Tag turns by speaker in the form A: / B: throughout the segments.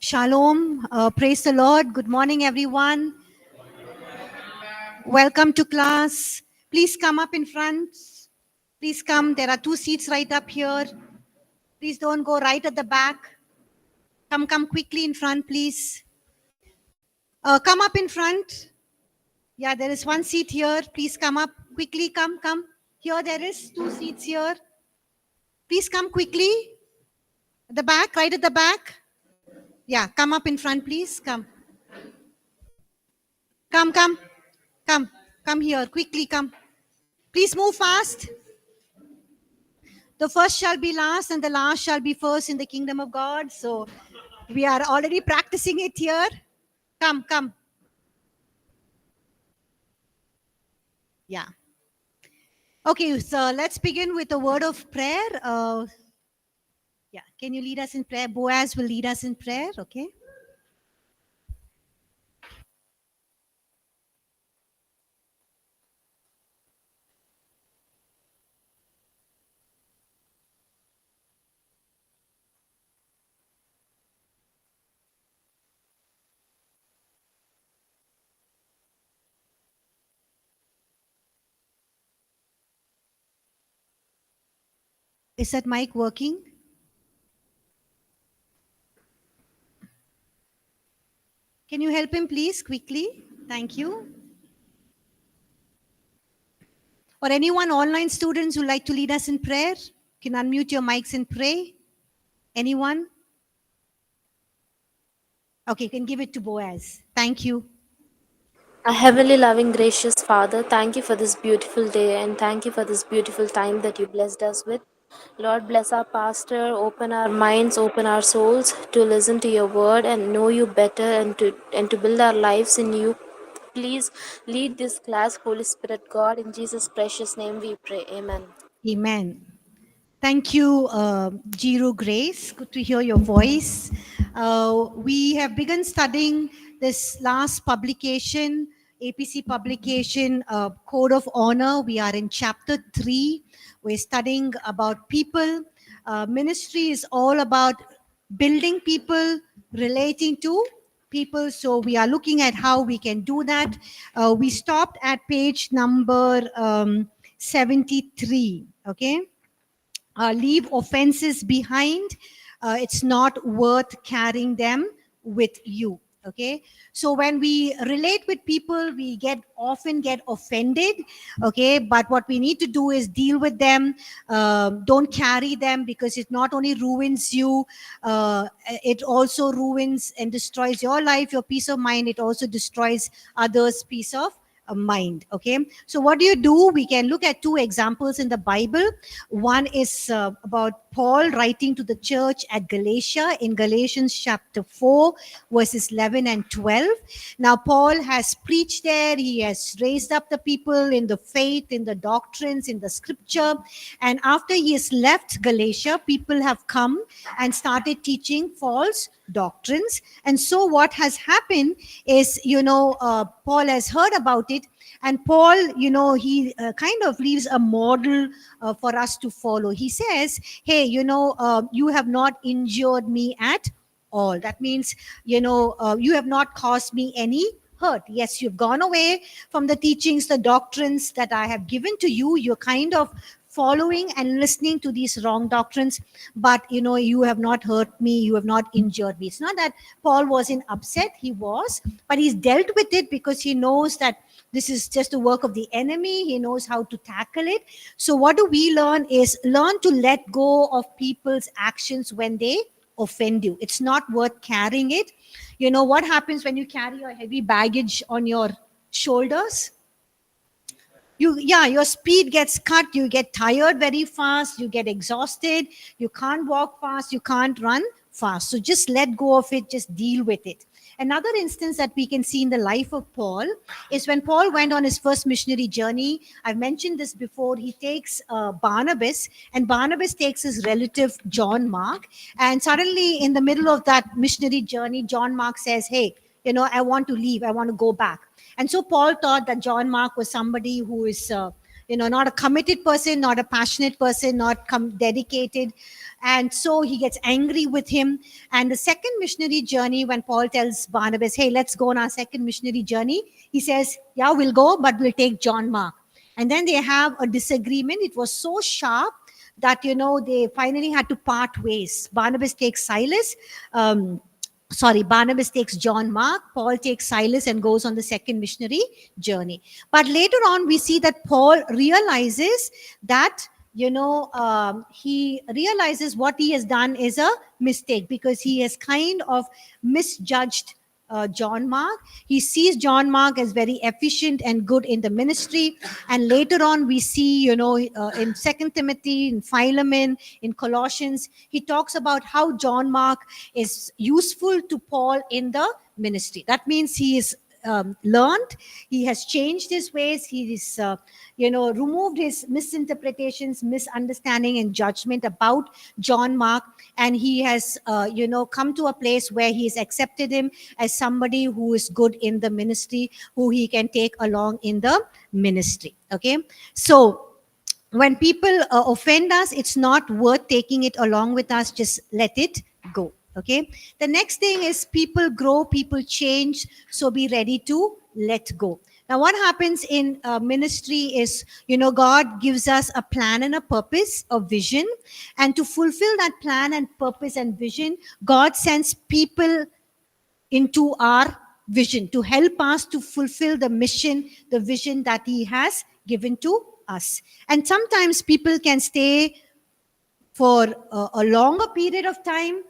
A: Shalom. Praise the Lord. Good morning, everyone. Welcome to class. Please come up in front. Please come. There are 2 seats right up here. Please don't go right at the back. Come quickly in front, please. Come up in front. Yeah, there is 1 seat here. Please come up quickly. Come. Here there is 2 seats here. Please come quickly. At the back, right at the back. Yeah, come up in front, please. Come. Come here. Quickly come. Please move fast. The first shall be last and the last shall be first in the kingdom of God. So we are already practicing it here. Come. Yeah. Okay, so let's begin with a word of prayer. Yeah, can you lead us in prayer? Boaz will lead us in prayer, okay? Is that mic working? Can you help him, please, quickly? Thank you. Or anyone, online students who like to lead us in prayer, can unmute your mics and pray. Anyone? Okay, can give it to Boaz. Thank you.
B: Our heavenly, loving, gracious Father, thank you for this beautiful day and thank you for this beautiful time that you blessed us with. Lord, bless our pastor, open our minds, open our souls to listen to your word and know you better and to build our lives in you. Please lead this class, Holy Spirit God. In Jesus' precious name we pray. Amen.
A: Amen. Thank you, Jiru Grace. Good to hear your voice. We have begun studying this last publication, APC publication, Code of Honor. We are in chapter 3. We're studying about people. Ministry is all about building people, relating to people. So we are looking at how we can do that. We stopped at page number 73, okay? Leave offenses behind. It's not worth carrying them with you. Okay, so when we relate with people, we often get offended. Okay, but what we need to do is deal with them. Don't carry them, because it not only ruins you, it also ruins and destroys your life, your peace of mind. It also destroys others' peace of mind. Okay, so what do? We can look at 2 examples in the Bible. One is about Paul writing to the church at Galatia in Galatians chapter 4, verses 11 and 12. Now, Paul has preached there. He has raised up the people in the faith, in the doctrines, in the scripture. And after he has left Galatia, people have come and started teaching false doctrines. And so what has happened is, Paul has heard about it. And Paul, he kind of leaves a model for us to follow. He says, hey, you have not injured me at all. That means, you have not caused me any hurt. Yes, you've gone away from the teachings, the doctrines that I have given to you. You're kind of following and listening to these wrong doctrines, but you have not hurt me, you have not injured me. It's not that Paul wasn't upset. He was, but he's dealt with it because he knows that this is just a work of the enemy. He knows how to tackle it. So what do we learn to let go of people's actions when they offend you. It's not worth carrying it. You know what happens when you carry a heavy baggage on your shoulders? Your speed gets cut. You get tired very fast. You get exhausted. You can't walk fast. You can't run fast. So just let go of it. Just deal with it. Another instance that we can see in the life of Paul is when Paul went on his first missionary journey. I've mentioned this before. He takes Barnabas, and Barnabas takes his relative John Mark. And suddenly, in the middle of that missionary journey, John Mark says, hey, I want to leave. I want to go back. And so Paul thought that John Mark was somebody who is, not a committed person, not a passionate person, not dedicated. And so he gets angry with him. And the second missionary journey, when Paul tells Barnabas, hey, let's go on our second missionary journey, he says, yeah, we'll go, but we'll take John Mark. And then they have a disagreement. It was so sharp that, they finally had to part ways. Barnabas takes Silas. Barnabas takes John Mark, Paul takes Silas and goes on the second missionary journey. But later on, we see that Paul realizes that, he realizes what he has done is a mistake, because he has kind of misjudged John Mark. He sees John Mark as very efficient and good in the ministry. And later on, we see, in Second Timothy, in Philemon, in Colossians, he talks about how John Mark is useful to Paul in the ministry. That means he is learned, he has changed his ways, he is removed his misinterpretations, misunderstanding and judgment about John Mark, and he has come to a place where he has accepted him as somebody who is good in the ministry, who he can take along in the ministry. Okay, so when people offend us, it's not worth taking it along with us. Just let it go. Okay, the next thing is people grow, people change, so be ready to let go. Now, what happens in ministry is, God gives us a plan and a purpose, a vision, and to fulfill that plan and purpose and vision, God sends people into our vision to help us to fulfill the mission, the vision that He has given to us. And sometimes people can stay for a longer period of time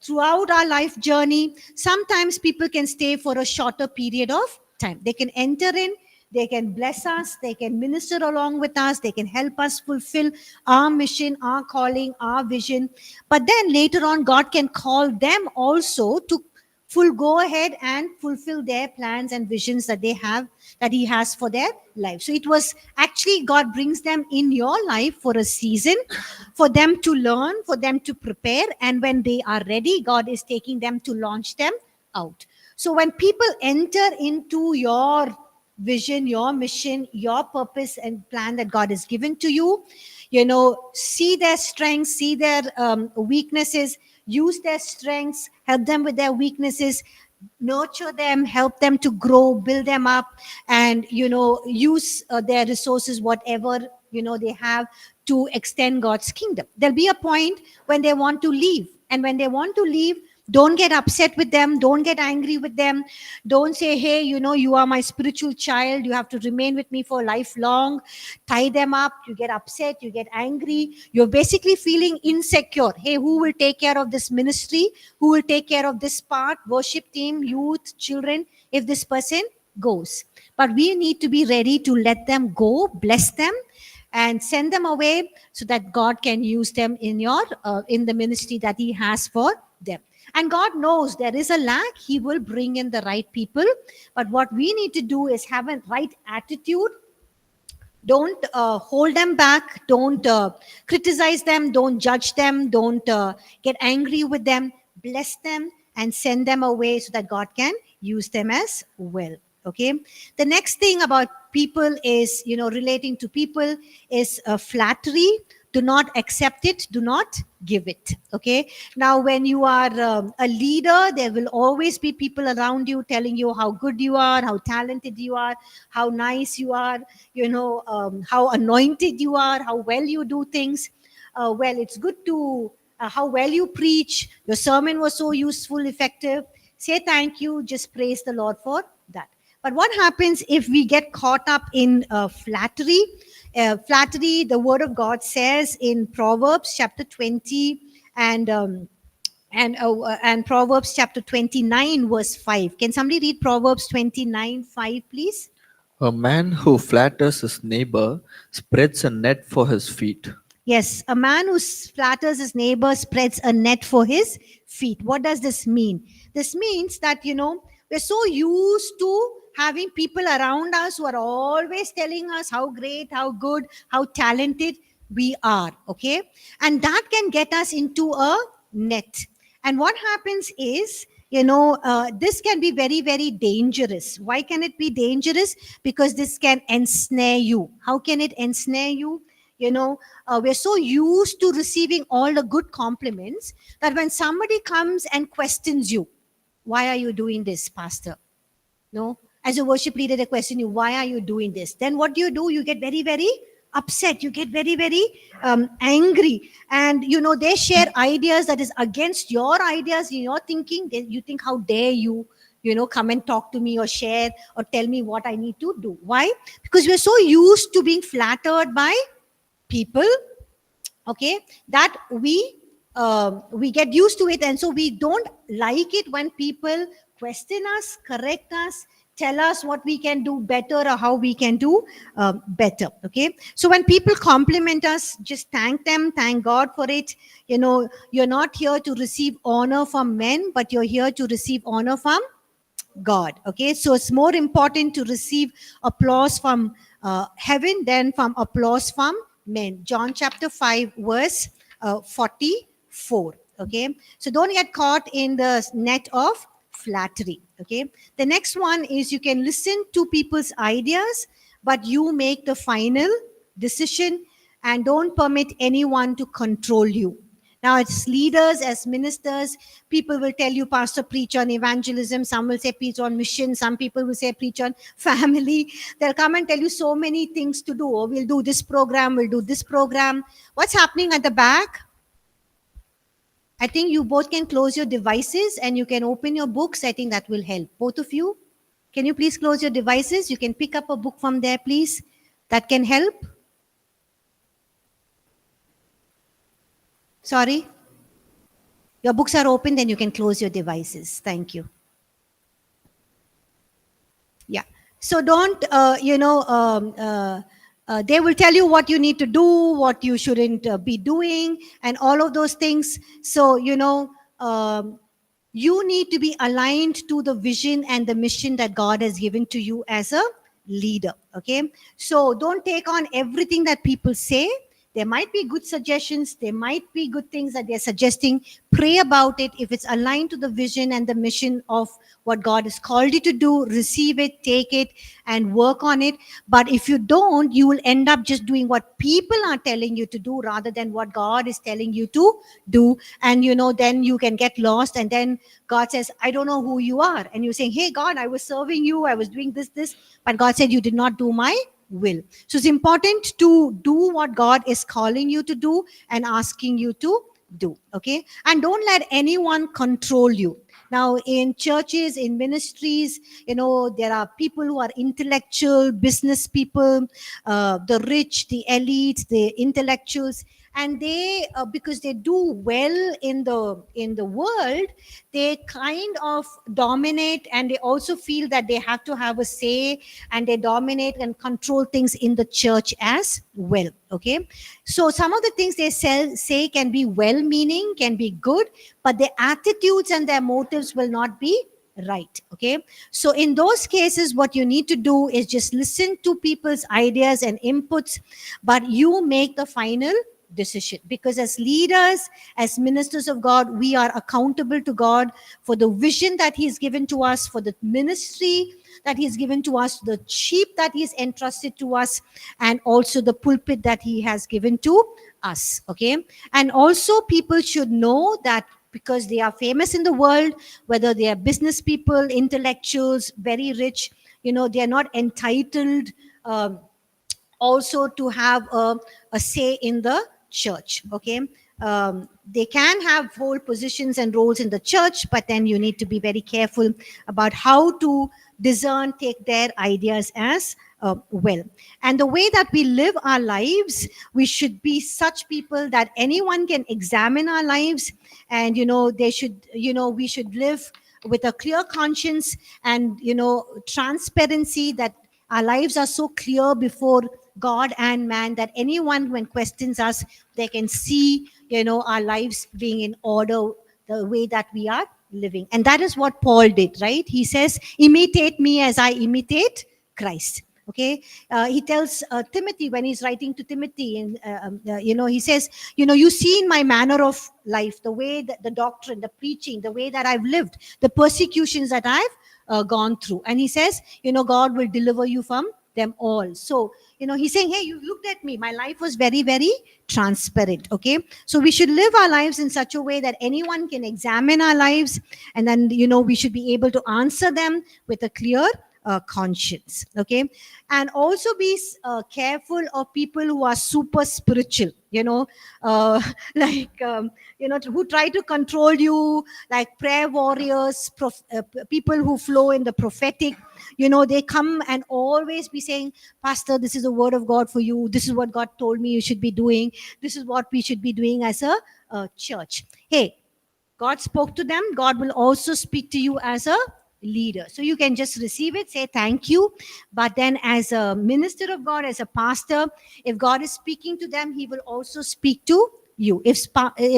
A: throughout our life journey. Sometimes people can stay for a shorter period of time. They can enter in, they can bless us, they can minister along with us, they can help us fulfill our mission, our calling, our vision. But then later on, God can call them also to go ahead and fulfill their plans and visions that they have, that He has for their life. So it was actually God brings them in your life for a season, for them to learn, for them to prepare, and when they are ready, God is taking them to launch them out. So when people enter into your vision, your mission, your purpose and plan that God has given to you, see their strengths, see their weaknesses, use their strengths, help them with their weaknesses, nurture them, help them to grow, build them up, and use their resources, whatever they have, to extend God's kingdom. There'll be a point when they want to leave, and when they want to leave, don't get upset with them, don't get angry with them, don't say, hey, you are my spiritual child, you have to remain with me for lifelong. Tie them up. You get upset, you get angry, you're basically feeling insecure. Hey, who will take care of this ministry, who will take care of this part, worship team, youth, children, if this person goes? But we need to be ready to let them go, bless them, and send them away, so that God can use them in the ministry that He has for them. And God knows there is a lack. He will bring in the right people. But what we need to do is have a right attitude. Don't hold them back. Don't criticize them. Don't judge them. Don't get angry with them. Bless them and send them away, so that God can use them as well. Okay. The next thing about people is, relating to people, is flattery. Do not accept it. Do not give it. Okay. Now, when you are a leader, there will always be people around you telling you how good you are, how talented you are, how nice you are, how anointed you are, how well you do things. Well, it's good to, how well you preach. Your sermon was so useful, effective. Say thank you. Just praise the Lord for that. But what happens if we get caught up in flattery? Flattery, the word of God says in Proverbs chapter 20 and Proverbs chapter 29 verse 5. Can somebody read Proverbs 29 5, please?
C: A man who flatters his neighbor spreads a net for his feet.
A: Yes, a man who flatters his neighbor spreads a net for his feet. What does this mean? This means that, we're so used to having people around us who are always telling us how great, how good, how talented we are. Okay. And that can get us into a net. And what happens is, this can be very, very dangerous. Why can it be dangerous? Because this can ensnare you. How can it ensnare you? We're so used to receiving all the good compliments that when somebody comes and questions you, why are you doing this, Pastor? No, as a worship leader, they question you, why are you doing this? Then what do? You get very, very upset. You get very, very angry. And, they share ideas that is against your ideas, your thinking. You think, how dare you, come and talk to me or share or tell me what I need to do. Why? Because we're so used to being flattered by people, okay, that we get used to it, and so we don't like it when people question us, correct us, tell us what we can do better or how we can do better. Okay, so when people compliment us, just thank them, thank God for it. You're not here to receive honor from men, but you're here to receive honor from God. Okay, so it's more important to receive applause from heaven than from applause from men. John chapter 5 verse 44. Okay, so don't get caught in the net of flattery. Okay, the next one is you can listen to people's ideas, but you make the final decision, and don't permit anyone to control you. Now, as leaders, as ministers, people will tell you, Pastor, preach on evangelism. Some will say, preach on mission. Some people will say, preach on family. They'll come and tell you so many things to do. Oh, we'll do this program. We'll do this program. What's happening at the back? I think you both can close your devices and you can open your books. I think that will help. Both of you, can you please close your devices? You can pick up a book from there, please. That can help. Sorry? Your books are open, then you can close your devices. Thank you. Yeah. So don't, they will tell you what you need to do, what you shouldn't be doing, and all of those things. So, you need to be aligned to the vision and the mission that God has given to you as a leader. Okay. So don't take on everything that people say. There might be good suggestions. There might be good things that they're suggesting. Pray about it. If it's aligned to the vision and the mission of what God has called you to do, receive it, take it, and work on it. But if you don't, you will end up just doing what people are telling you to do rather than what God is telling you to do. And, then you can get lost. And then God says, I don't know who you are. And you're saying, hey, God, I was serving you. I was doing this. But God said, you did not do my will. So it's important to do what God is calling you to do and asking you to do. Okay. And don't let anyone control you. Now, in churches, in ministries, there are people who are intellectual, business people, the rich, the elite, the intellectuals, and they, because they do well in the world, they kind of dominate, and they also feel that they have to have a say, and they dominate and control things in the church as well. Okay, so some of the things they say can be well-meaning, can be good, but their attitudes and their motives will not be right. Okay, so in those cases, what you need to do is just listen to people's ideas and inputs, but you make the final decision, because as leaders, as ministers of God, we are accountable to God for the vision that He's given to us, for the ministry that He's given to us, the sheep that He's entrusted to us, and also the pulpit that He has given to us. Okay, and also people should know that because they are famous in the world, whether they are business people, intellectuals, very rich, they are not entitled also to have a say in the church. Okay, they can have whole positions and roles in the church, but then you need to be very careful about how to discern, take their ideas as well. And the way that we live our lives, we should be such people that anyone can examine our lives, and they should, we should live with a clear conscience and transparency, that our lives are so clear before God and man that anyone, when questions us, they can see, our lives being in order, the way that we are living. And that is what Paul did, right? He says, imitate me as I imitate Christ. Okay, he tells Timothy when he's writing to Timothy, and he says, you see in my manner of life, the way that the doctrine, the preaching, the way that I've lived, the persecutions that I've gone through. And he says, God will deliver you from them all. So, he's saying, hey, you looked at me. My life was very, very transparent. Okay. So we should live our lives in such a way that anyone can examine our lives. And then, we should be able to answer them with a clear conscience. Okay. And also be careful of people who are super spiritual, like, who try to control you, like prayer warriors, people who flow in the prophetic. They come and always be saying, Pastor, this is the word of God for you. This is what God told me you should be doing. This is what we should be doing as a church. Hey, God spoke to them. God will also speak to you as a leader. So you can just receive it, say thank you. But then as a minister of God, as a pastor, if God is speaking to them, he will also speak to you. If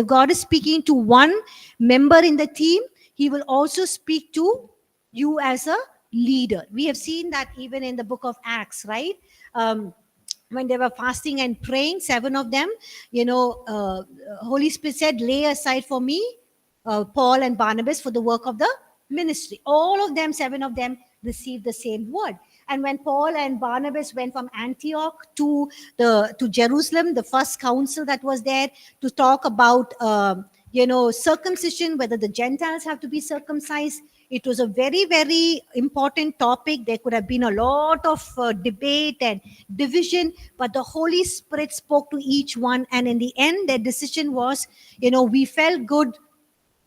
A: God is speaking to one member in the team, he will also speak to you as a leader. We have seen that even in the book of Acts, right? When they were fasting and praying, 7 of them, Holy Spirit said, lay aside for me Paul and Barnabas for the work of the ministry. All of them, 7 of them, received the same word. And when Paul and Barnabas went from Antioch to Jerusalem, the first council that was there, to talk about circumcision, whether the Gentiles have to be circumcised, it was a very, very important topic. There could have been a lot of debate and division, but the Holy Spirit spoke to each one. And in the end, their decision was, we felt good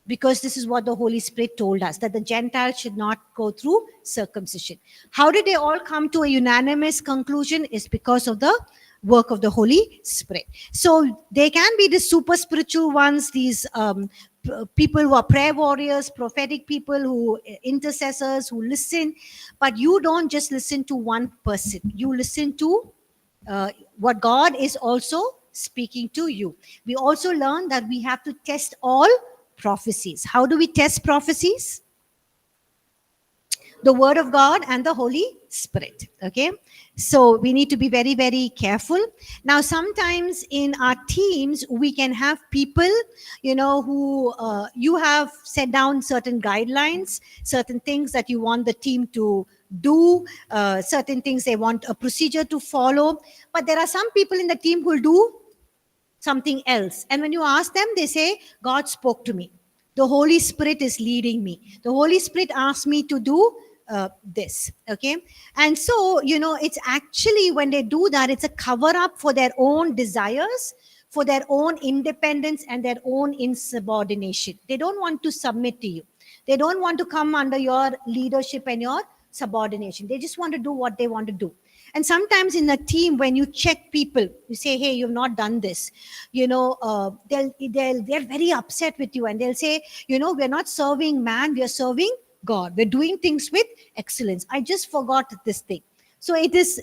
A: because this is what the Holy Spirit told us, that the Gentiles should not go through circumcision. How did they all come to a unanimous conclusion? Is because of the work of the Holy Spirit. So they can be the super spiritual ones, these people who are prayer warriors, prophetic people, who intercessors, who listen. But you don't just listen to one person. You listen to what God is also speaking to you. We also learn that we have to test all prophecies. How do we test prophecies? The word of God and the Holy Spirit. Okay. So we need to be very, very careful. Now, sometimes in our teams, we can have people, who you have set down certain guidelines, certain things that you want the team to do, certain things they want a procedure to follow. But there are some people in the team who will do something else. And when you ask them, they say, God spoke to me. The Holy Spirit is leading me. The Holy Spirit asked me to do this. Okay. And so, it's actually, when they do that, it's a cover up for their own desires, for their own independence and their own insubordination. They don't want to submit to you. They don't want to come under your leadership and your subordination. They just want to do what they want to do. And sometimes in a team, when you check people, you say, hey, you've not done this, they're very upset with you. And they'll say, we're not serving man, we are serving God. We're doing things with excellence. I just forgot this thing. So it is,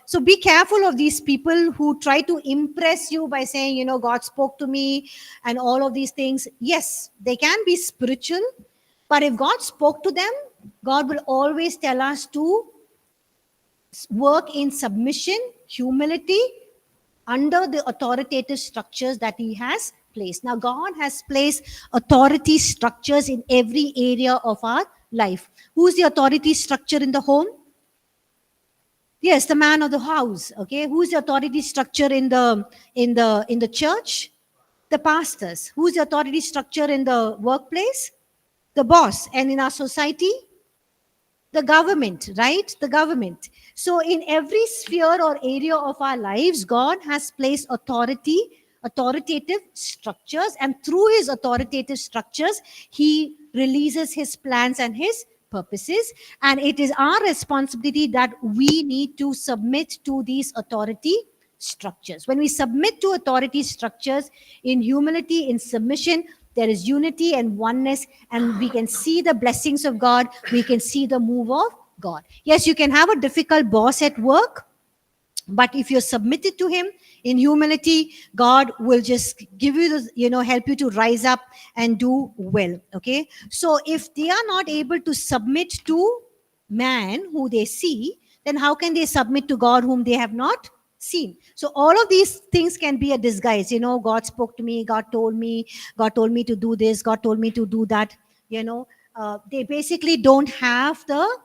A: so be careful of these people who try to impress you by saying, God spoke to me and all of these things. Yes, they can be spiritual, but if God spoke to them, God will always tell us to work in submission, humility, under the authoritative structures that he has placed. Now, God has placed authority structures in every area of our life. Who's the authority structure in the home? Yes, the man of the house. Okay, who's the authority structure in the church? The pastors. Who's the authority structure in the workplace? The boss. And in our society, the government, right? The government. So in every sphere or area of our lives, God has placed authoritative structures, and through his authoritative structures, he releases his plans and his purposes. And it is our responsibility that we need to submit to these authority structures. When we submit to authority structures in humility, in submission, there is unity and oneness, and we can see the blessings of God. We can see the move of God. Yes, you can have a difficult boss at work, but if you're submitted to him in humility, God will just give you the, help you to rise up and do well. Okay. So if they are not able to submit to man who they see, then how can they submit to God whom they have not seen? So all of these things can be a disguise. God spoke to me, God told me to do this, God told me to do that. They basically don't have the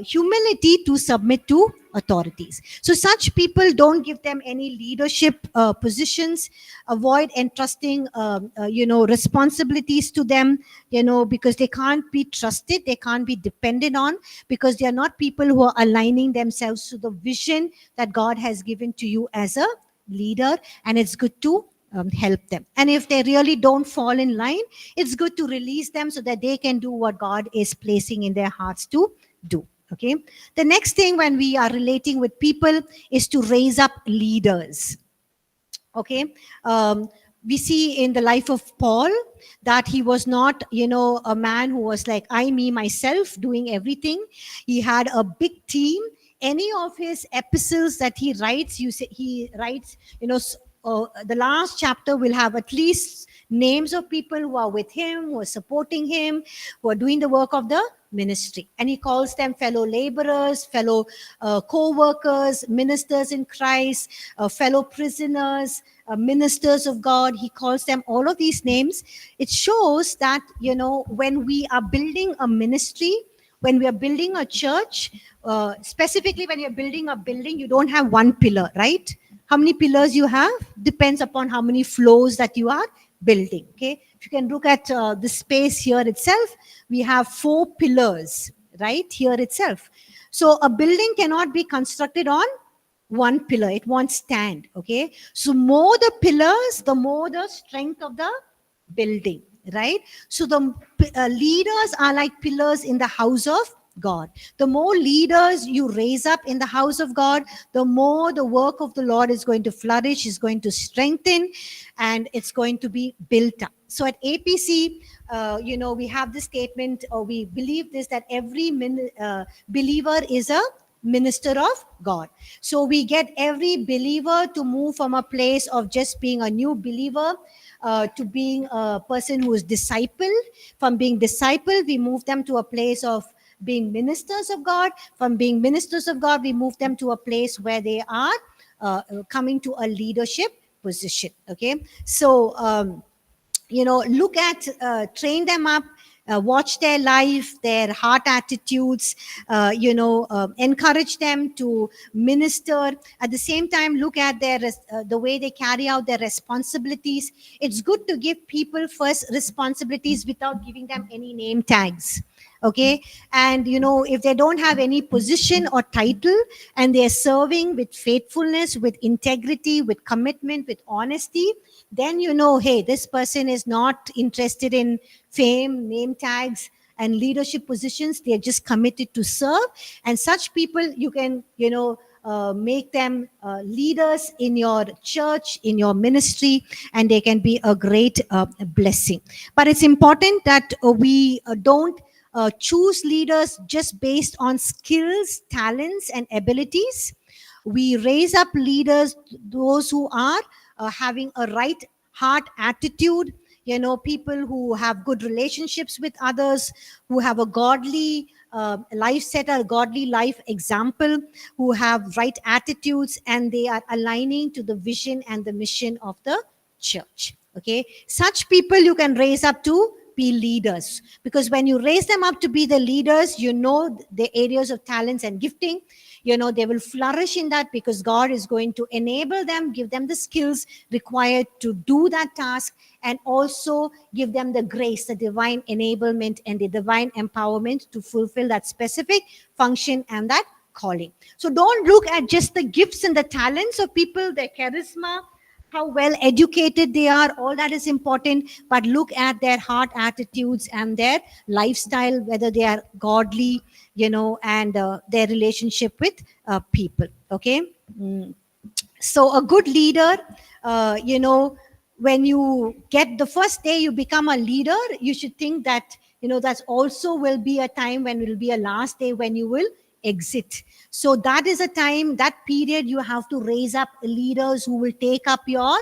A: humility to submit to authorities. So such people, don't give them any leadership positions. Avoid entrusting responsibilities to them, because they can't be trusted, they can't be depended on, because they are not people who are aligning themselves to the vision that God has given to you as a leader. And it's good to help them. And if they really don't fall in line, it's good to release them so that they can do what God is placing in their hearts to do. Okay. The next thing when we are relating with people is to raise up leaders. Okay. We see in the life of Paul that he was not, a man who was like, I, me, myself, doing everything. He had a big team. Any of his epistles that he writes, he writes, the last chapter will have at least names of people who are with him, who are supporting him, who are doing the work of the ministry. And he calls them fellow laborers, fellow co-workers, ministers in Christ, fellow prisoners, ministers of God. He calls them all of these names. It shows that, when we are building a ministry, when we are building a church, specifically when you're building a building, you don't have one pillar, right? How many pillars you have depends upon how many floors that you are building. Okay, if you can look at the space here itself, we have 4 pillars right here itself. So a building cannot be constructed on one pillar, it won't stand. Okay, so more the pillars, the more the strength of the building, right? So the leaders are like pillars in the house of God. The more leaders you raise up in the house of God, the more the work of the Lord is going to flourish, is going to strengthen, and it's going to be built up. So at APC, we have this statement, or we believe this, that every believer is a minister of God. So we get every believer to move from a place of just being a new believer to being a person who is discipled. From being discipled, we move them to a place of being ministers of God. From being ministers of God, we move them to a place where they are coming to a leadership position. Okay, so look at, train them up, watch their life, their heart attitudes, encourage them to minister. At the same time, look at their the way they carry out their responsibilities. It's good to give people first responsibilities without giving them any name tags. Okay, and if they don't have any position or title, and they're serving with faithfulness, with integrity, with commitment, with honesty, then hey, this person is not interested in fame, name tags, and leadership positions. They're just committed to serve. And such people, you can make them leaders in your church, in your ministry, and they can be a great blessing. But it's important that we don't choose leaders just based on skills, talents, and abilities. We raise up leaders, those who are having a right heart attitude, people who have good relationships with others, who have a godly life set, a godly life example, who have right attitudes, and they are aligning to the vision and the mission of the church. Okay, such people you can raise up to be leaders, because when you raise them up to be the leaders, the areas of talents and gifting, they will flourish in that, because God is going to enable them, give them the skills required to do that task, and also give them the grace, the divine enablement, and the divine empowerment to fulfill that specific function and that calling. So don't look at just the gifts and the talents of people, their charisma, how well educated they are, all that is important, but look at their heart attitudes and their lifestyle, whether they are godly, and their relationship with people. Okay. So a good leader, when you get the first day you become a leader, you should think that, that's also will be a time when will be a last day when you will exit. So that is a time, that period, you have to raise up leaders who will take up your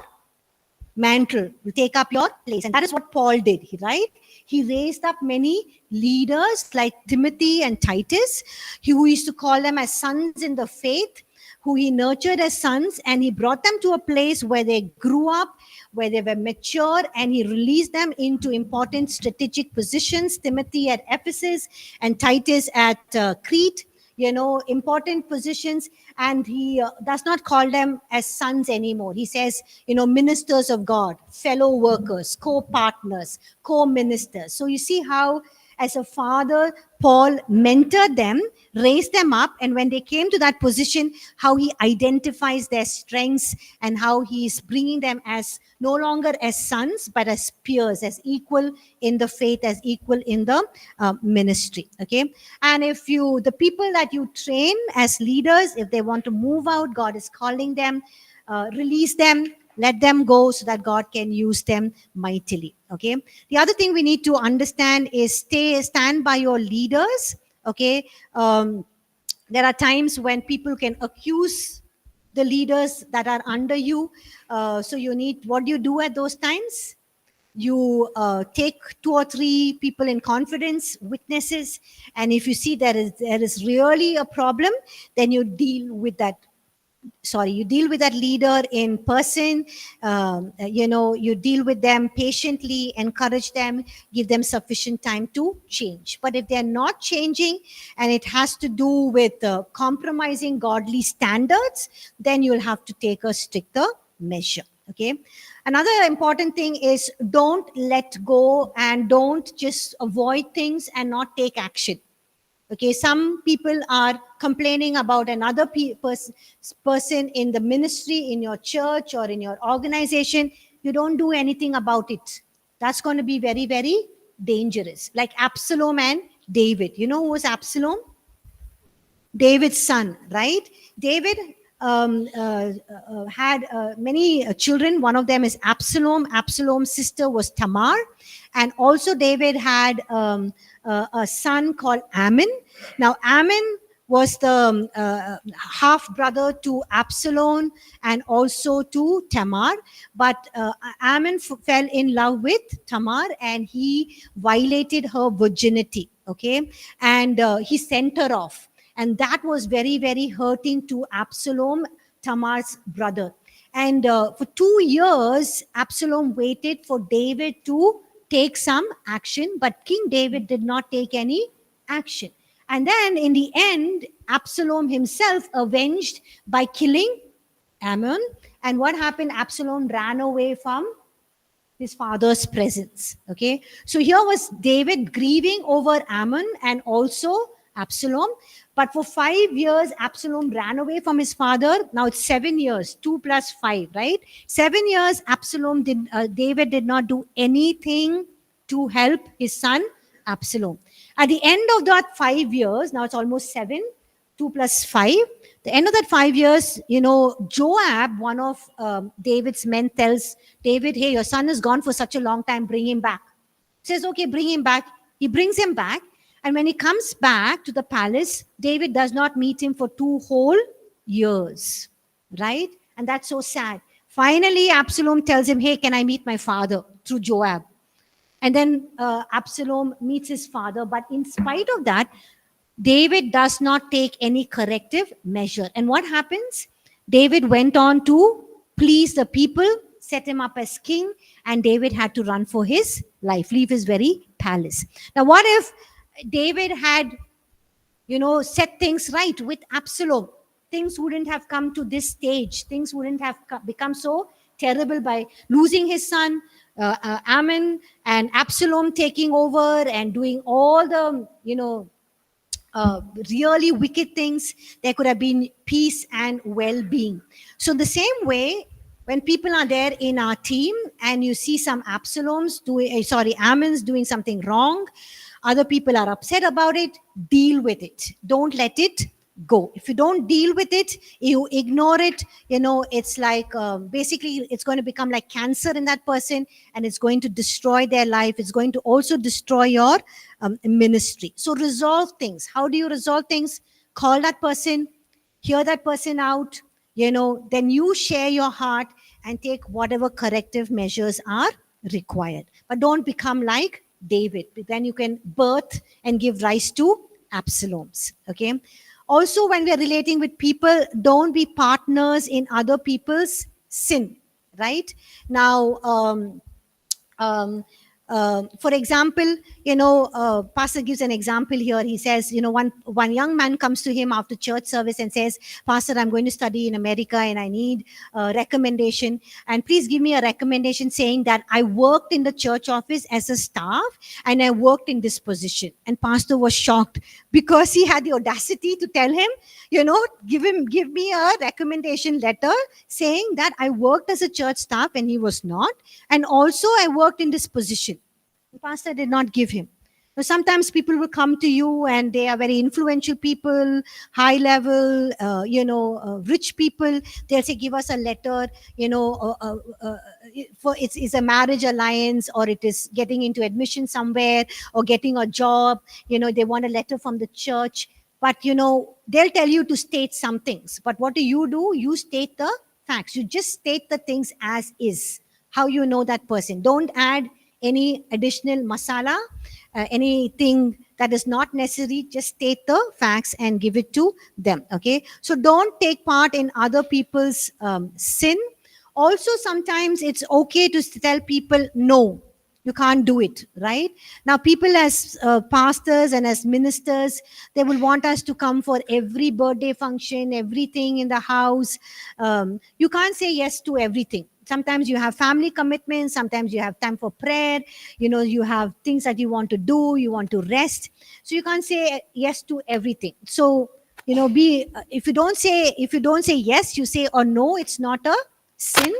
A: mantle, will take up your place. And that is what Paul did, right? He raised up many leaders like Timothy and Titus, who used to call them as sons in the faith, who he nurtured as sons, and he brought them to a place where they grew up, where they were mature, and he released them into important strategic positions. Timothy at Ephesus and Titus at Crete, important positions. And he does not call them as sons anymore. He says, ministers of God, fellow workers, co-partners, co-ministers. So you see how, as a father, Paul mentored them, raised them up, and when they came to that position, how he identifies their strengths and how he is bringing them as no longer as sons, but as peers, as equal in the faith, as equal in the ministry. Okay. And the people that you train as leaders, if they want to move out, God is calling them, release them, let them go so that God can use them mightily. Okay. The other thing we need to understand is stand by your leaders. Okay. There are times when people can accuse the leaders that are under you. So what do you do at those times? You take 2 or 3 people in confidence, witnesses, and if you see there is really a problem, then you deal with that leader in person. You deal with them patiently, encourage them, give them sufficient time to change. But if they're not changing and it has to do with compromising godly standards, then you'll have to take a stricter measure. Okay. Another important thing is don't let go and don't just avoid things and not take action. Okay, some people are complaining about another person in the ministry, in your church or in your organization. You don't do anything about it. That's going to be very, very dangerous. Like Absalom and David. You know who was Absalom? David's son, right? David had many children. One of them is Absalom. Absalom's sister was Tamar. And also David had a son called Ammon. Now, Ammon was the half brother to Absalom and also to Tamar. But Ammon fell in love with Tamar and he violated her virginity. Okay. And he sent her off. And that was very, very hurting to Absalom, Tamar's brother. And for 2 years, Absalom waited for David to take some action, but King David did not take any action. And then in the end, Absalom himself avenged by killing Ammon. And what happened? Absalom ran away from his father's presence. Okay. So here was David grieving over Ammon and also Absalom. But for 5 years, Absalom ran away from his father. Now it's 7 years, 2 plus 5, right? 7 years, David did not do anything to help his son, Absalom. At the end of that 5 years, now it's almost 7, 2 plus 5. The end of that 5 years, Joab, one of David's men, tells David, hey, your son is gone for such a long time, bring him back. He says, okay, bring him back. He brings him back. And when he comes back to the palace, David does not meet him for 2 whole years, right? And that's so sad. Finally, Absalom tells him, hey, can I meet my father through Joab? And then Absalom meets his father. But in spite of that, David does not take any corrective measure. And what happens? David went on to please the people, set him up as king, and David had to run for his life, leave his very palace. Now, what if David had, set things right with Absalom? Things wouldn't have come to this stage. Things wouldn't have become so terrible by losing his son, Ammon, and Absalom taking over and doing all the, really wicked things. There could have been peace and well-being. So the same way, when people are there in our team and you see some Ammons doing something wrong, other people are upset about it, deal with it. Don't let it go. If you don't deal with it, you ignore it, it's like basically it's going to become like cancer in that person and it's going to destroy their life. It's going to also destroy your ministry. So resolve things. How do you resolve things? Call that person, hear that person out, then you share your heart and take whatever corrective measures are required. But don't become like David. Then you can birth and give rise to Absaloms. Okay. Also, when we are relating with people, don't be partners in other people's sin. Right now, um, for example, pastor gives an example here. He says, one young man comes to him after church service and says, Pastor, I'm going to study in America and I need a recommendation, and please give me a recommendation saying that I worked in the church office as a staff and I worked in this position. And pastor was shocked because he had the audacity to tell him, give me a recommendation letter saying that I worked as a church staff and he was not, and also I worked in this position. The pastor did not give him. So sometimes people will come to you and they are very influential people, high level, rich people. They'll say, give us a letter, for it's a marriage alliance, or it is getting into admission somewhere, or getting a job. They want a letter from the church. But, they'll tell you to state some things. But what do? You state the facts. You just state the things as is. How you know that person. Don't add any additional masala, anything that is not necessary. Just state the facts and give it to them. Okay. So don't take part in other people's sin. Also, sometimes it's okay to tell people, no, you can't do it. Right now, people as pastors and as ministers, they will want us to come for every birthday function, everything in the house. You can't say yes to everything. Sometimes you have family commitments, sometimes you have time for prayer, you have things that you want to do, you want to rest, so you can't say yes to everything. So if you don't say yes, you say or no, it's not a sin.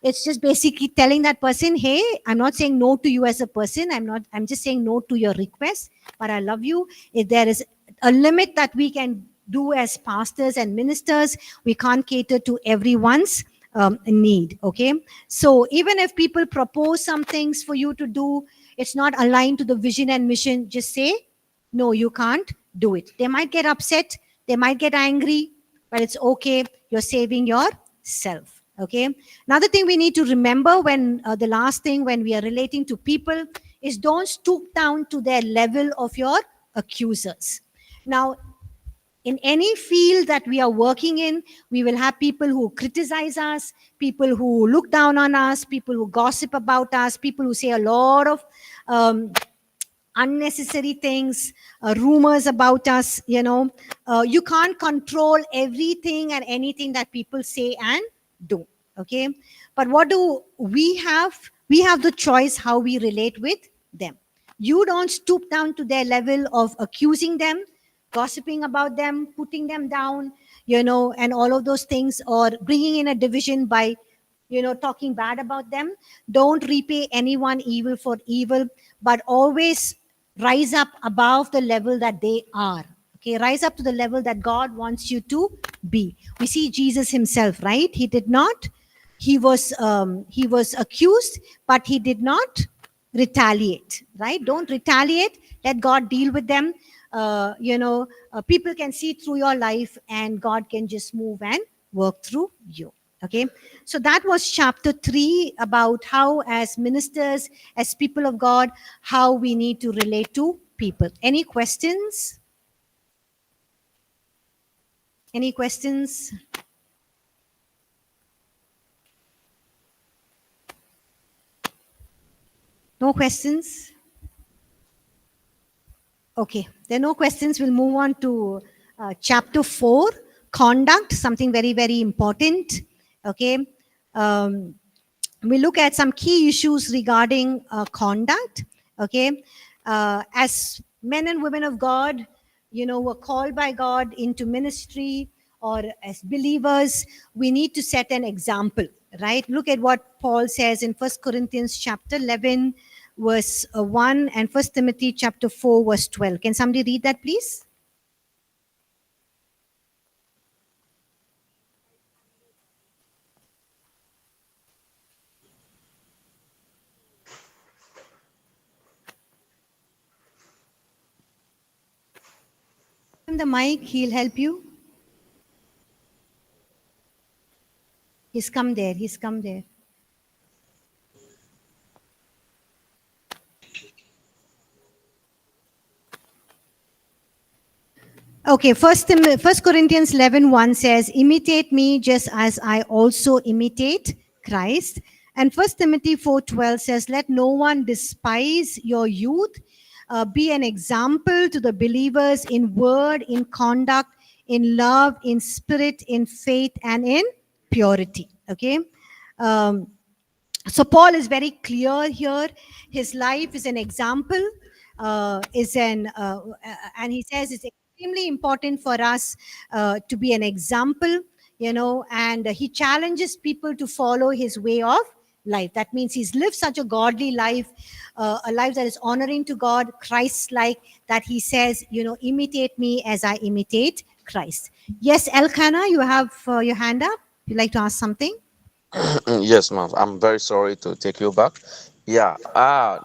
A: It's just basically telling that person, hey, I'm not saying no to you as a person, I'm just saying no to your request, but I love you. If there is a limit that we can do as pastors and ministers, we can't cater to everyone's need. Okay. So even if people propose some things for you to do, it's not aligned to the vision and mission, just say, no, you can't do it. They might get upset, they might get angry, but it's okay. You're saving yourself. Okay. Another thing we need to remember when the last thing when we are relating to people is don't stoop down to their level of your accusers. Now, in any field that we are working in, we will have people who criticize us, people who look down on us, people who gossip about us, people who say a lot of unnecessary things, rumors about us. You can't control everything and anything that people say and do. Okay. But what do we have? We have the choice how we relate with them. You don't stoop down to their level of accusing them, gossiping about them, putting them down, and all of those things, or bringing in a division by, talking bad about them. Don't repay anyone evil for evil, but always rise up above the level that they are. Okay, rise up to the level that God wants you to be. We see Jesus himself, right? He did not. He was accused, but he did not retaliate. Right? Don't retaliate. Let God deal with them. People can see through your life, and God can just move and work through you. Okay, so that was chapter 3 about how, as ministers, as people of God, how we need to relate to people. Any questions? Any questions? No questions? Okay, there are no questions. We'll move on to chapter 4, conduct, something very, very important. Okay. We look at some key issues regarding conduct. Okay. As men and women of God, were called by God into ministry, or as believers, we need to set an example, right? Look at what Paul says in 1 Corinthians chapter 11, verse 1, and 1 Timothy chapter 4, verse 12. Can somebody read that, please? The mic, he'll help you. He's come there. He's come there. Okay, First Corinthians 11:1 says, imitate me just as I also imitate Christ. And First Timothy 4:12 says, let no one despise your youth. Be an example to the believers in word, in conduct, in love, in spirit, in faith, and in purity. Okay. Um, so Paul is very clear here. His life is an example, and he says it's extremely important for us to be an example, and he challenges people to follow his way of life. That means he's lived such a godly life, a life that is honoring to God, Christ-like, that he says, imitate me as I imitate Christ. Yes, Elkanah, you have your hand up. You'd like to ask something?
D: Yes, ma'am. I'm very sorry to take you back. Yeah.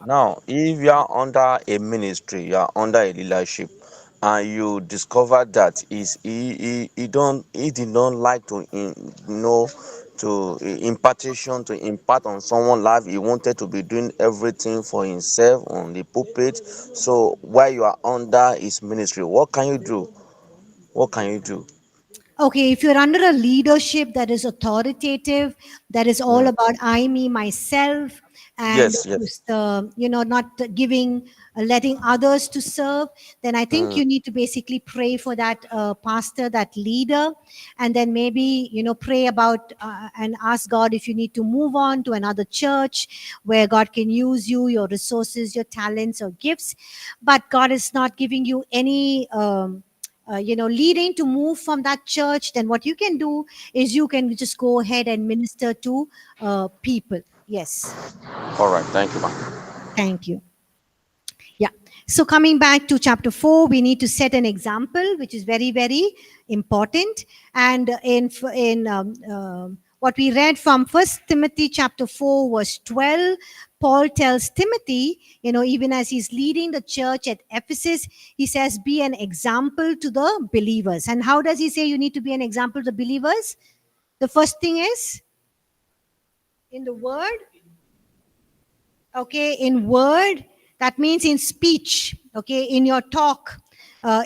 D: Now, if you are under a ministry, you are under a leadership, and you discover that he did not like to to impartation to impart on someone's life. He wanted to be doing everything for himself on the pulpit. So while you are under his ministry, what can you do? What can you do?
A: Okay, if you're under a leadership that is authoritative, that is all
D: Mm.
A: about I, me, myself, and
D: Yes, yes.
A: not giving, letting others to serve, then I think
D: Mm.
A: you need to basically pray for that pastor, that leader, and then maybe pray about and ask God if you need to move on to another church where God can use you, your resources, your talents, or gifts, but God is not giving you any. Leading to move from that church, then what you can do is you can just go ahead and minister to people. Yes,
D: All right. Thank you, ma'am.
A: thank you. Yeah. So coming back to chapter 4, we need to set an example, which is very, very important. And in what we read from First Timothy chapter 4, verse 12, Paul tells Timothy, even as he's leading the church at Ephesus, he says, be an example to the believers. And how does he say you need to be an example to the believers? The first thing is in the word. Okay, in word, that means in speech, okay, in your talk,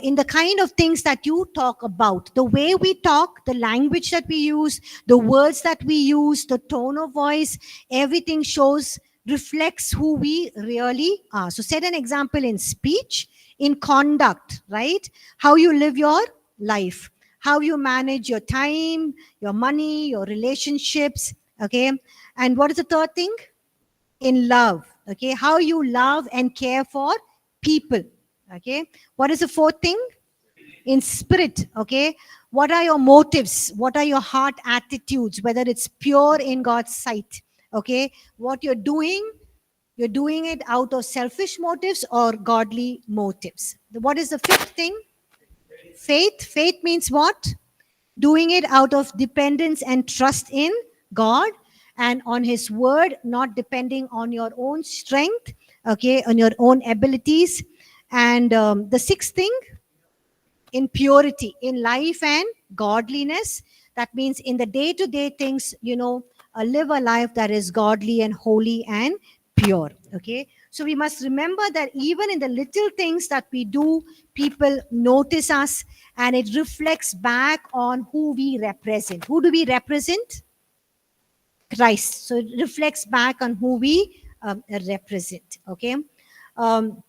A: in the kind of things that you talk about, the way we talk, the language that we use, the words that we use, the tone of voice, everything shows, reflects who we really are. So set an example in speech, in conduct, right? How you live your life, how you manage your time, your money, your relationships, okay? And what is the third thing? In love, okay, how you love and care for people, okay. What is the fourth thing? In spirit, okay, what are your motives, what are your heart attitudes, whether it's pure in God's sight, okay, what you're doing it out of selfish motives or godly motives. What is the fifth thing? Faith means what? Doing it out of dependence and trust in God and on his word, not depending on your own strength, okay, on your own abilities. And the sixth thing, in purity, in life and godliness. That means in the day to day things, live a life that is godly and holy and pure. Okay. So we must remember that even in the little things that we do, people notice us and it reflects back on who we represent. Who do we represent? Christ. So it reflects back on who we represent. Okay. Um,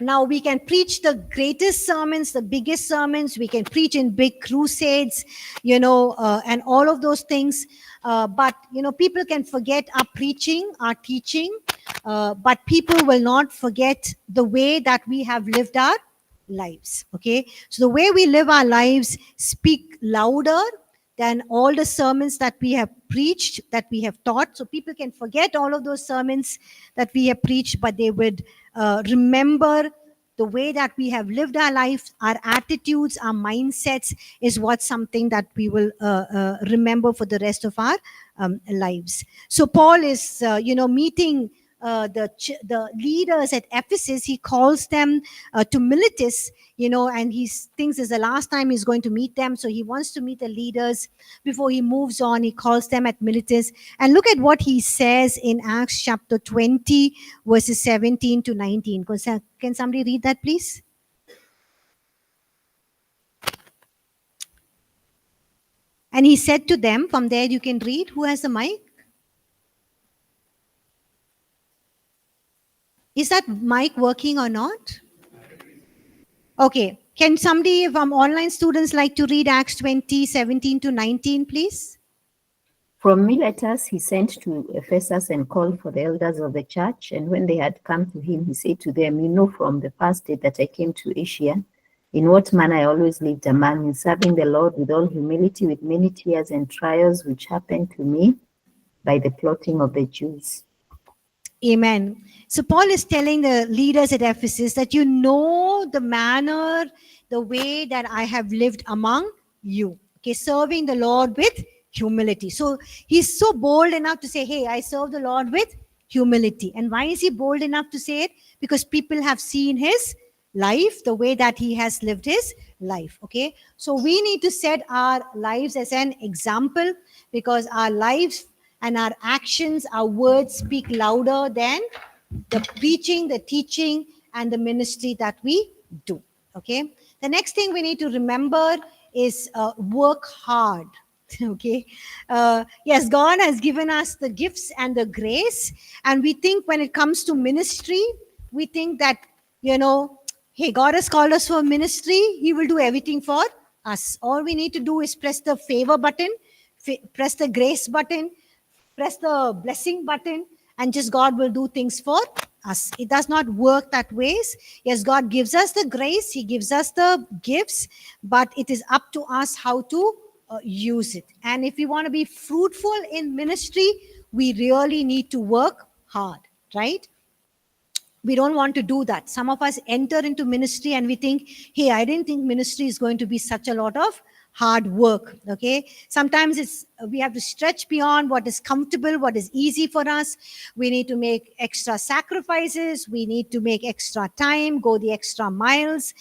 A: Now we can preach the greatest sermons, the biggest sermons. We can preach in big crusades, and all of those things. But people can forget our preaching, our teaching. But people will not forget the way that we have lived our lives. Okay, so the way we live our lives speak louder than all the sermons that we have preached, that we have taught. So people can forget all of those sermons that we have preached, but they would remember the way that we have lived our life, our attitudes, our mindsets is what something that we will remember for the rest of our lives. So Paul is, meeting the leaders at Ephesus. He calls them to Miletus, and he thinks it's the last time he's going to meet them. So he wants to meet the leaders before he moves on. He calls them at Miletus. And look at what he says in Acts chapter 20, verses 17 to 19. Can somebody read that, please? And he said to them, from there you can read. Who has the mic? Is that mic working or not? Okay. Can somebody from online students like to read Acts 20, 17 to 19, please?
E: From Miletus he sent to Ephesus and called for the elders of the church. And when they had come to him, he said to them, "You know from the first day that I came to Asia, in what manner I always lived among you, serving the Lord with all humility, with many tears and trials which happened to me by the plotting of the Jews."
A: Amen. So Paul is telling the leaders at Ephesus that you know the manner, the way that I have lived among you. Okay, serving the Lord with humility. So he's so bold enough to say, hey, I serve the Lord with humility. And why is he bold enough to say it? Because people have seen his life, the way that he has lived his life. Okay, so we need to set our lives as an example, because our lives and our actions, our words speak louder than the preaching, the teaching, and the ministry that we do. Okay. The next thing we need to remember is work hard. Okay. Yes, God has given us the gifts and the grace. And we think when it comes to ministry, we think that, hey, God has called us for ministry. He will do everything for us. All we need to do is press the favor button, press the grace button, press the blessing button, and just God will do things for us. It does not work that ways. Yes, God gives us the grace, he gives us the gifts, but it is up to us how to use it. And if we want to be fruitful in ministry, we really need to work hard, right? We don't want to do that. Some of us enter into ministry and we think, hey, I didn't think ministry is going to be such a lot of hard work. Okay, sometimes we have to stretch beyond what is comfortable, what is easy for us. We need to make extra sacrifices, we need to make extra time, go the extra miles,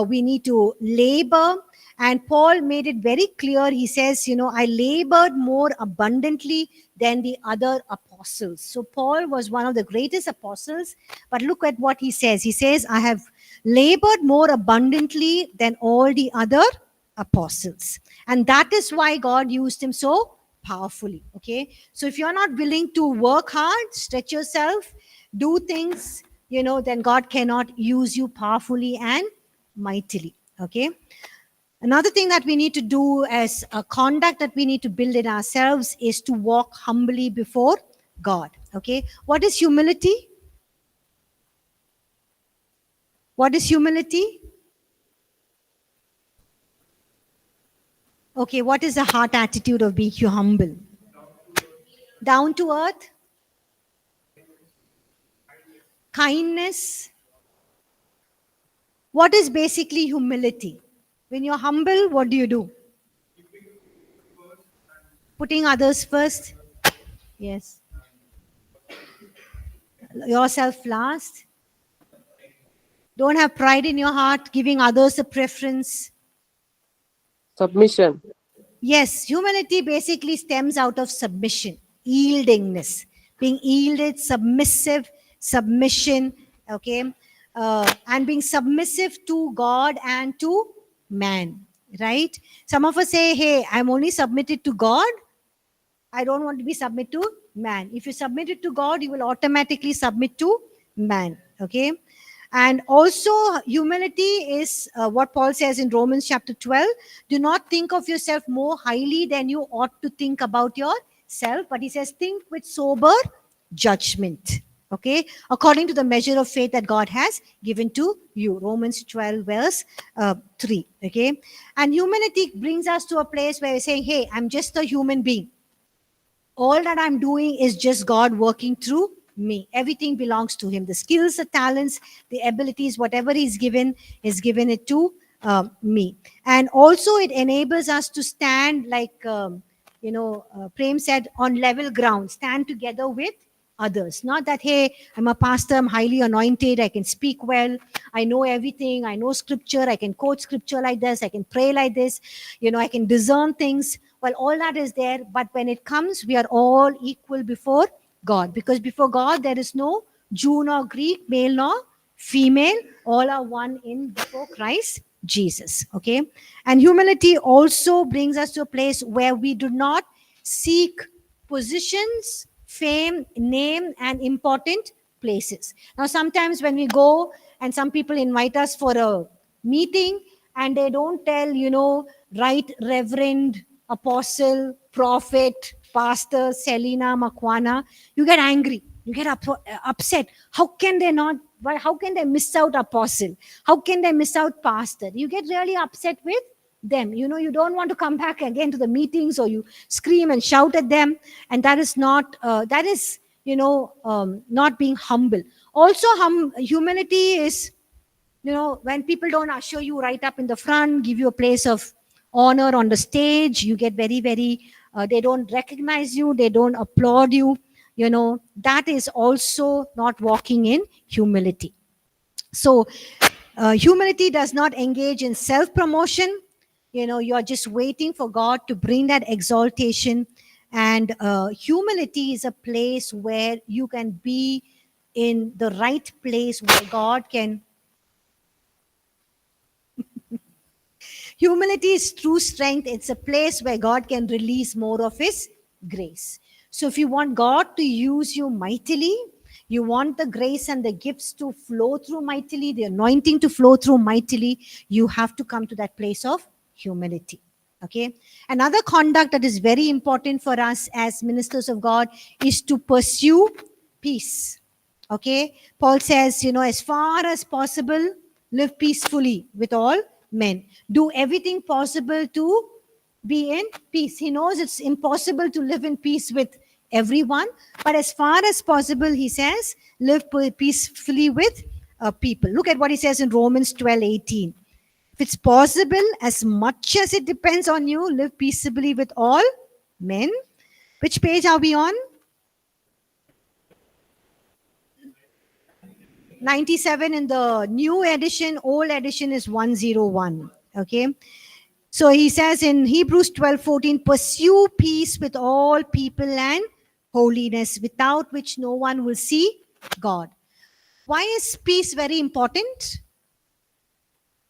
A: we need to labor. And Paul made it very clear. He says, I labored more abundantly than the other apostles. So Paul was one of the greatest apostles, but look at what he says. He says, I have labored more abundantly than all the other apostles. And that is why God used him so powerfully. Okay, so if you're not willing to work hard, stretch yourself, do things, then God cannot use you powerfully and mightily. Okay, another thing that we need to do as a conduct that we need to build in ourselves is to walk humbly before God. Okay, what is humility? What is humility? Okay, what is the heart attitude of being humble? Down to earth? Kindness? What is basically humility? When you're humble, what do you do? Putting others first? Yes. Yourself last? Don't have pride in your heart, giving others a preference.
F: Submission.
A: Yes, humility basically stems out of submission, yieldingness, being yielded, submissive, submission, okay, and being submissive to God and to man, right? Some of us say, hey, I'm only submitted to God. I don't want to be submitted to man. If you submit it to God, you will automatically submit to man, okay? And also humility is what Paul says in Romans chapter 12. Do not think of yourself more highly than you ought to think about yourself. But he says, think with sober judgment. Okay. According to the measure of faith that God has given to you. Romans 12 verse 3. Okay. And humility brings us to a place where we're saying, hey, I'm just a human being. All that I'm doing is just God working through me. Everything belongs to him. The skills, the talents, the abilities, whatever he's given it to me. And also it enables us to stand like, Prem said, on level ground, stand together with others. Not that, hey, I'm a pastor, I'm highly anointed, I can speak well, I know everything, I know scripture, I can quote scripture like this, I can pray like this, I can discern things. Well, all that is there, but when it comes, we are all equal before God, because before God there is no Jew nor Greek, male nor female, all are one in before Christ Jesus. Okay. And humility also brings us to a place where we do not seek positions, fame, name, and important places. Now, sometimes when we go and some people invite us for a meeting and they don't tell, right reverend, apostle, prophet, pastor, Selina, Makwana, you get angry. You get upset. How can they not? Why? How can they miss out apostle? How can they miss out pastor? You get really upset with them. You don't want to come back again to the meetings, or you scream and shout at them, and that is not. That is, not being humble. Also, humility is, when people don't usher you right up in the front, give you a place of honor on the stage, you get very, very, they don't recognize you, they don't applaud you, that is also not walking in humility. So, humility does not engage in self promotion. You're just waiting for God to bring that exaltation. And humility is a place where you can be in the right place where God can. Humility is true strength. It's a place where God can release more of His grace. So if you want God to use you mightily, you want the grace and the gifts to flow through mightily, the anointing to flow through mightily, you have to come to that place of humility. Okay. Another conduct that is very important for us as ministers of God is to pursue peace. Okay. Paul says, as far as possible, live peacefully with all men. Do everything possible to be in peace. He knows it's impossible to live in peace with everyone, but as far as possible, he says, live peacefully with people. Look at what he says in Romans 12:18. If it's possible, as much as it depends on you, live peaceably with all men. Which page are we on? 97 in the new edition. Old edition is 101. Okay. So he says in Hebrews 12:14, pursue peace with all people and holiness, without which no one will see God. Why is peace very important?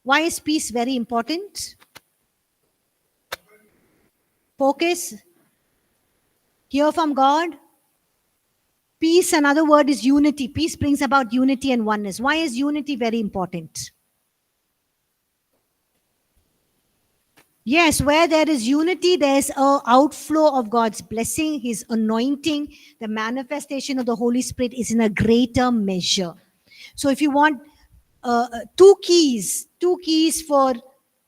A: Why is peace very important? Focus. Hear from God. Peace, another word is unity. Peace brings about unity and oneness. Why is unity very important? Yes, where there is unity, there's an outflow of God's blessing, His anointing. The manifestation of the Holy Spirit is in a greater measure. So if you want two keys for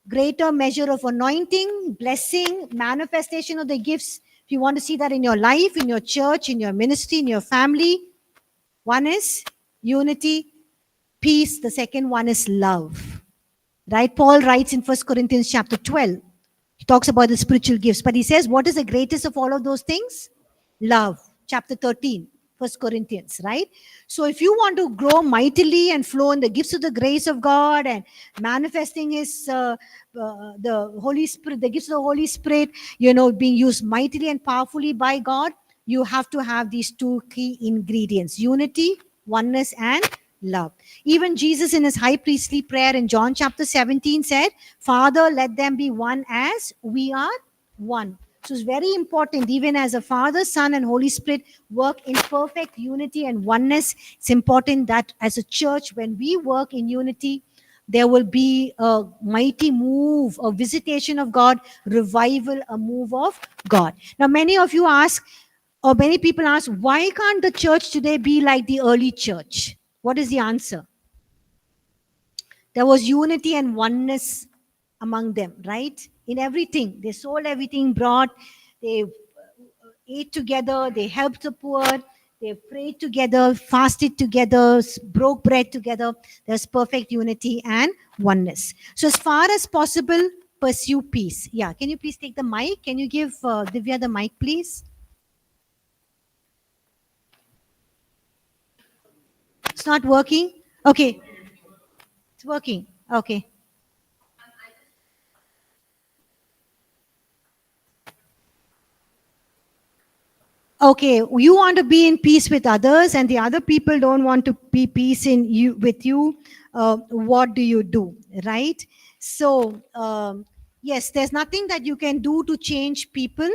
A: greater measure of anointing, blessing, manifestation of the gifts, if you want to see that in your life, in your church, in your ministry, in your family, one is unity, peace. The second one is love. Right? Paul writes in 1 Corinthians chapter 12. He talks about the spiritual gifts, but he says, what is the greatest of all of those things? Love. Chapter 13, 1 Corinthians, right? So if you want to grow mightily and flow in the gifts of the grace of God and manifesting the Holy Spirit, the gifts of the Holy Spirit, being used mightily and powerfully by God, you have to have these two key ingredients: unity, oneness, and love. Even Jesus in his high priestly prayer in John chapter 17 said, Father, let them be one as we are one. So it's very important, even as a Father, Son, and Holy Spirit work in perfect unity and oneness. It's important that as a church, when we work in unity, there will be a mighty move, a visitation of God, revival, a move of God. Now, many of you ask, or many people ask, why can't the church today be like the early church? What is the answer? There was unity and oneness among them, right? In everything. They sold everything, brought, they ate together, they helped the poor, they prayed together, fasted together, broke bread together. There's perfect unity and oneness. So as far as possible, pursue peace. Yeah, can you please take the mic? Can you give Divya the mic, please? It's not working? Okay. It's working. Okay. okay, you want to be in peace with others and the other people don't want to be peace in you with you, what do you do, right? So yes, there's nothing that you can do to change people.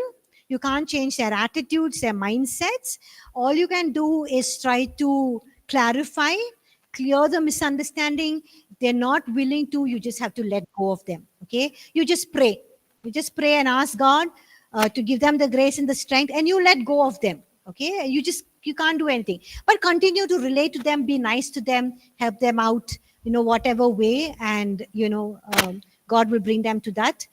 A: You can't change their attitudes, their mindsets. All you can do is try to clarify, clear the misunderstanding. They're not willing to, you just have to let go of them. Okay, you just pray. You just pray and ask God to give them the grace and the strength, and you let go of them. Okay, you can't do anything but continue to relate to them, be nice to them, help them out, whatever way, and God will bring them to that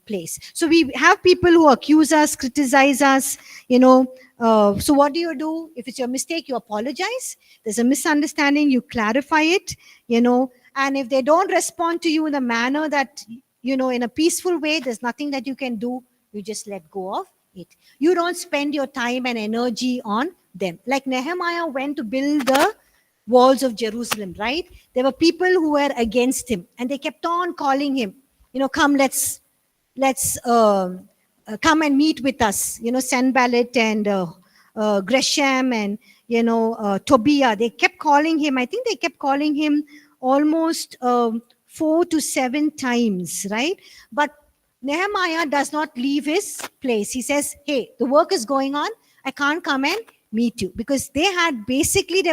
A: place. So we have people who accuse us, criticize us, so what do? If it's your mistake, you apologize. There's a misunderstanding, you clarify it, and if they don't respond to you in a manner that, in a peaceful way, there's nothing that you can do. You just let go of it. You don't spend your time and energy on them. Like Nehemiah went to build the walls of Jerusalem, right? There were people who were against him and they kept on calling him, come, let's come and meet with us. Sanballat and Gresham and, Tobiah, they kept calling him. I think they kept calling him almost 4 to 7 times, right? But Nehemiah does not leave his place. He says, hey, the work is going on. I can't come and meet you, because they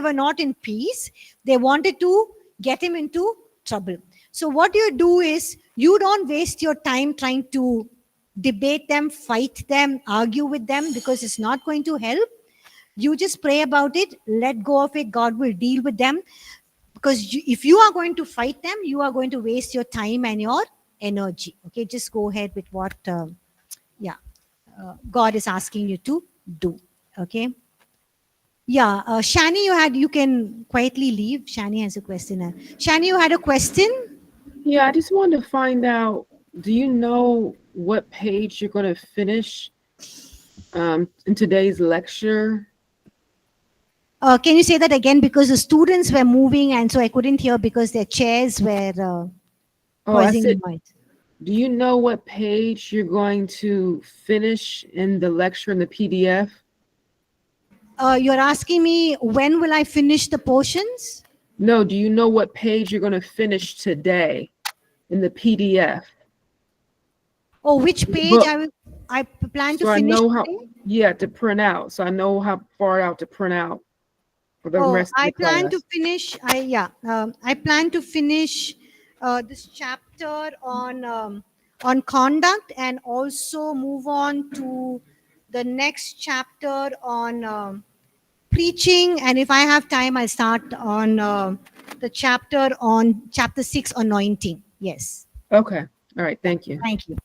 A: were not in peace. They wanted to get him into trouble. So what you do is, you don't waste your time trying to debate them, fight them, argue with them, because it's not going to help. You just pray about it, let go of it. God will deal with them, because if you are going to fight them, you are going to waste your time and your energy. Okay, just go ahead with what God is asking you to do. Okay. Yeah, Shani, you can quietly leave. Shani has a question. Shani, you had a question?
F: Yeah, I just wanted to find out, do you know what page you're going to finish in today's lecture?
A: Can you say that again? Because the students were moving and so I couldn't hear because their chairs were causing noise.
F: Do you know what page you're going to finish in the lecture in the PDF?
A: You're asking me when will I finish the portions?
F: No, do you know what page you're going to finish today in the PDF?
A: Oh, which page I plan to finish?
F: I know to print out. So I know how far out to print out for the rest of the class.
A: I plan to finish this chapter on conduct, and also move on to the next chapter on preaching. And if I have time, I'll start on the chapter 6 anointing. Yes.
F: Okay. All right. Thank you.
A: Thank you.